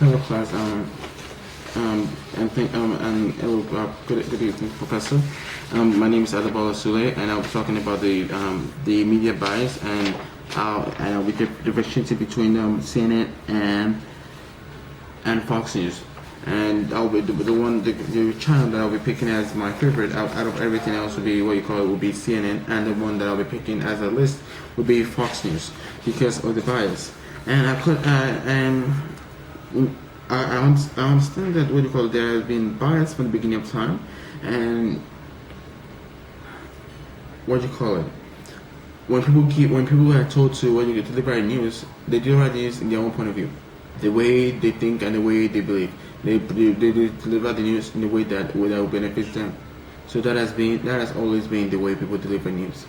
Hello class. And hello, good evening, Professor. My name is Adebola Sule, and I'll be talking about the media bias and I'll be differentiating between CNN and Fox News. And I'll be the channel that I'll be picking as my favorite out of everything else would be what you call it would be CNN, and the one that I'll be picking as a list would be Fox News because of the bias. And I understand that what you call it, there has been bias from the beginning of time, and what you call it when people are told to when you deliver news, they deliver news in their own point of view, the way they think and the way they believe. They deliver the news in the way that will benefit them. So that has always been the way people deliver news.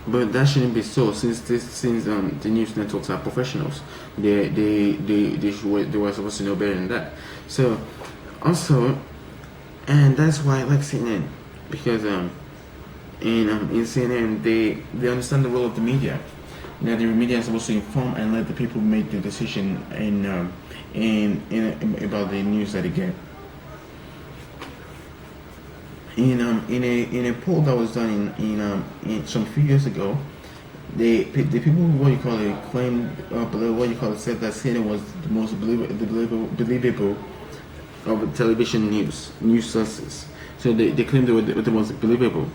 But that shouldn't be so since the news networks are professionals. They were supposed to know better than that. So also, and that's why I like CNN because in CNN they understand the role of the media. That the media is supposed to inform and let the people make the decision in about the news that they get. In a poll that was done in some few years ago, the people what you call it claimed what you call it said that CNN was the most believable of the television news sources. So they claimed they were the most believable,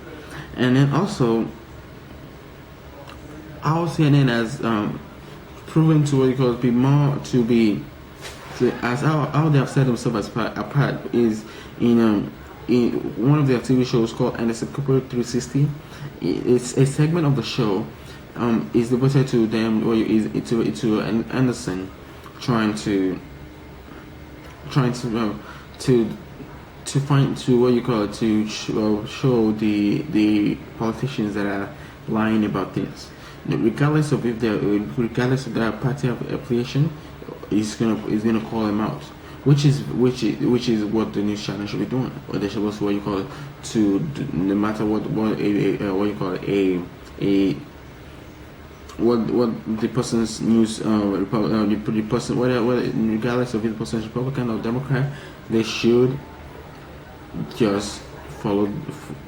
and then also our CNN has proven to what you call it be more to be as how they have set themselves apart is in one of their TV shows called Anderson Cooper 360. It's a segment of the show is devoted to them or is to Anderson trying to find to what you call it to show the politicians that are lying about things. Regardless of their party affiliation, is gonna call them out, which is what the news channel should be doing, or they should also what you call it to no matter what you call it what the person's news the person whether regardless of if the person is Republican or Democrat, they should just follow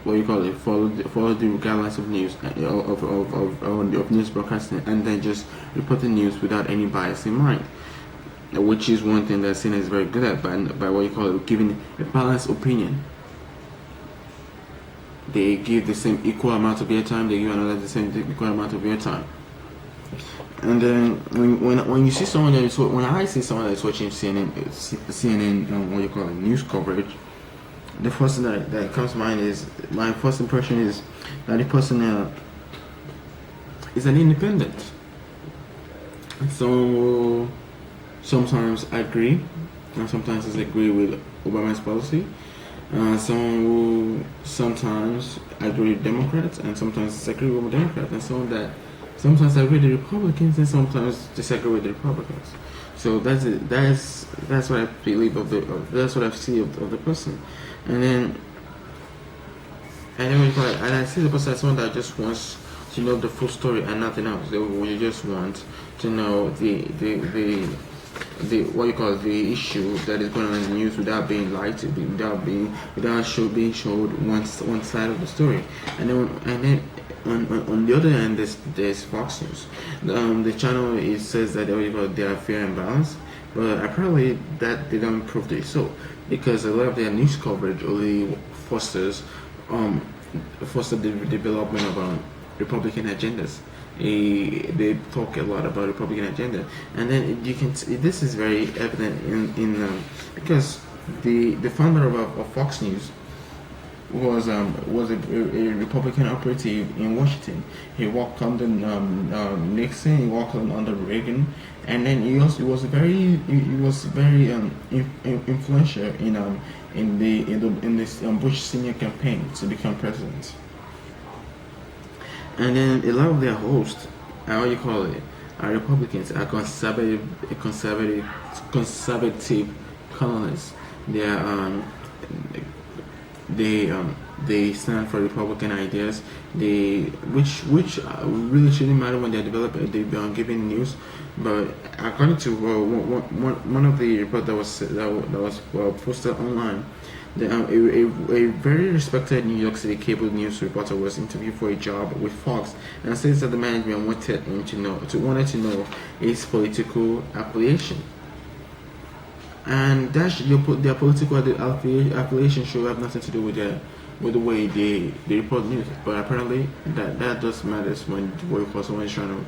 what you call it follow the guidelines of news of news broadcasting, and then just report the news without any bias in mind, which is one thing that CNN is very good at by what you call it giving a balanced opinion. They give the same equal amount of airtime, they give another the same equal amount of airtime. And then when you see someone that is when I see someone that is watching CNN what you call it news coverage, the first thing that comes to mind is my first impression is that the person is an independent. Someone will sometimes agree and sometimes disagree with Obama's policy. Someone will sometimes agree with Democrats and sometimes disagree with Democrats, and someone that sometimes agree with the Republicans and sometimes disagree with the Republicans. So that's it. That's what I believe that's what I see of the person. And then I see the person as someone that just wants to know the full story and nothing else. They just want to know the what you call it, the issue that is going on in the news without being lied to, without being showed one side of the story. And then on the other hand, there's Fox News. The channel says that they are fair and balanced, but apparently that they don't prove to be so, because a lot of their news coverage only fosters the development of Republican agendas. They talk a lot about Republican agenda, and then you can see this is very evident in because the founder of Fox News was a Republican operative in Washington. He worked under Nixon. He worked under Reagan, and then he was very influential in this Bush senior campaign to become president. And then a lot of their hosts, how you call it, are Republicans, are conservative colonists. They they stand for Republican ideas. They which really shouldn't matter when they're developing, they're giving news. But according to one of the reports that was posted online, a very respected New York City cable news reporter was interviewed for a job with Fox and says that the management wanted to know his political affiliation. And their political affiliation should have nothing to do with the way they report news. But apparently that does matters when someone is trying to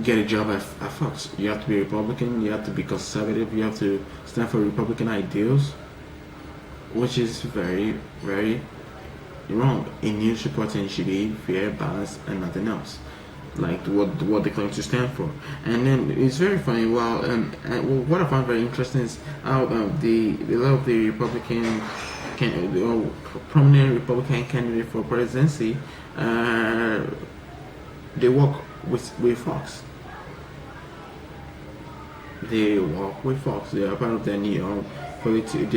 get a job at Fox. You have to be Republican, you have to be conservative, you have to stand for Republican ideals, which is very, very wrong. In news reporting, should be fair, balanced, and nothing else, like what they claim to stand for. And then it's very funny. What I found very interesting is how a lot of the prominent Republican candidate for presidency, they work with Fox. They work with Fox. They are part of their they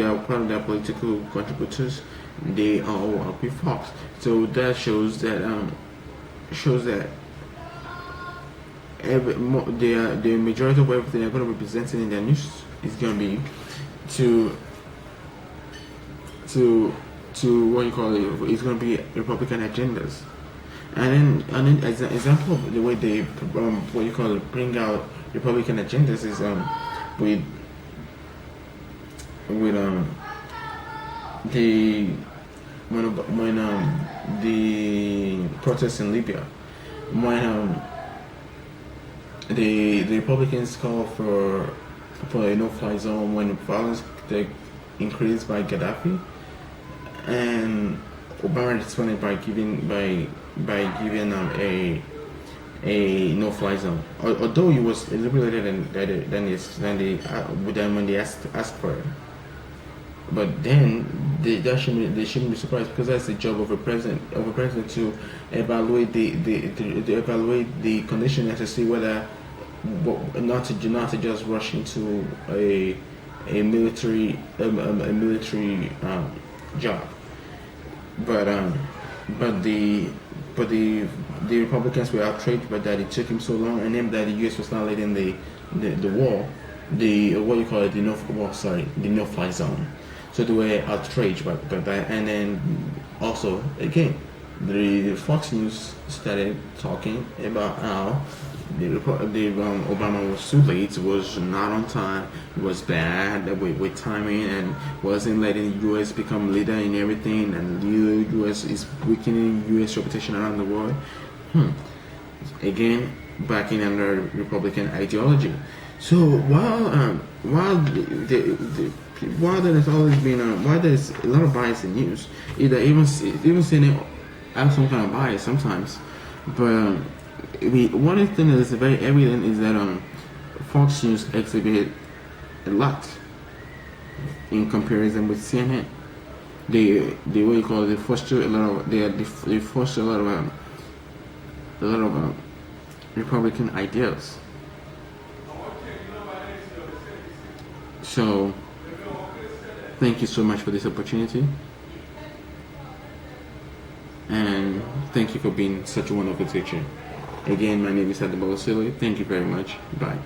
are part of their political contributors. They all work with Fox. So that shows that the majority of everything they're going to be presenting in their news is going to be to what you call it. It's going to be Republican agendas. And then as an example of the way they what you call it, bring out Republican agendas is with the when the protests in Libya, when the Republicans call for a no-fly zone when violence increased by Gaddafi, and Obama responded by giving a no-fly zone. Although it was a little later than when they asked for it. But then they shouldn't be surprised, because that's the job of a president to evaluate the condition and to see whether not to just rush into a military job. But the Republicans were outraged by that it took him so long, and then that the U.S. was not leading the war, the no-fly zone. So they were outraged by that, and then also again, the Fox News started talking about how Obama was too late, was not on time, was bad with timing, and wasn't letting the U.S. become leader in everything, and the U.S. is weakening U.S. reputation around the world. Again, backing under Republican ideology. So while there's always been while there's a lot of bias in news, even seeing it have some kind of bias sometimes, but one thing that is very evident is that Fox News exhibited a lot in comparison with CNN. They foster a lot of Republican ideals. So thank you so much for this opportunity, and thank you for being such a wonderful teacher. Again, my name is Adebola Sili. Thank you very much. Bye.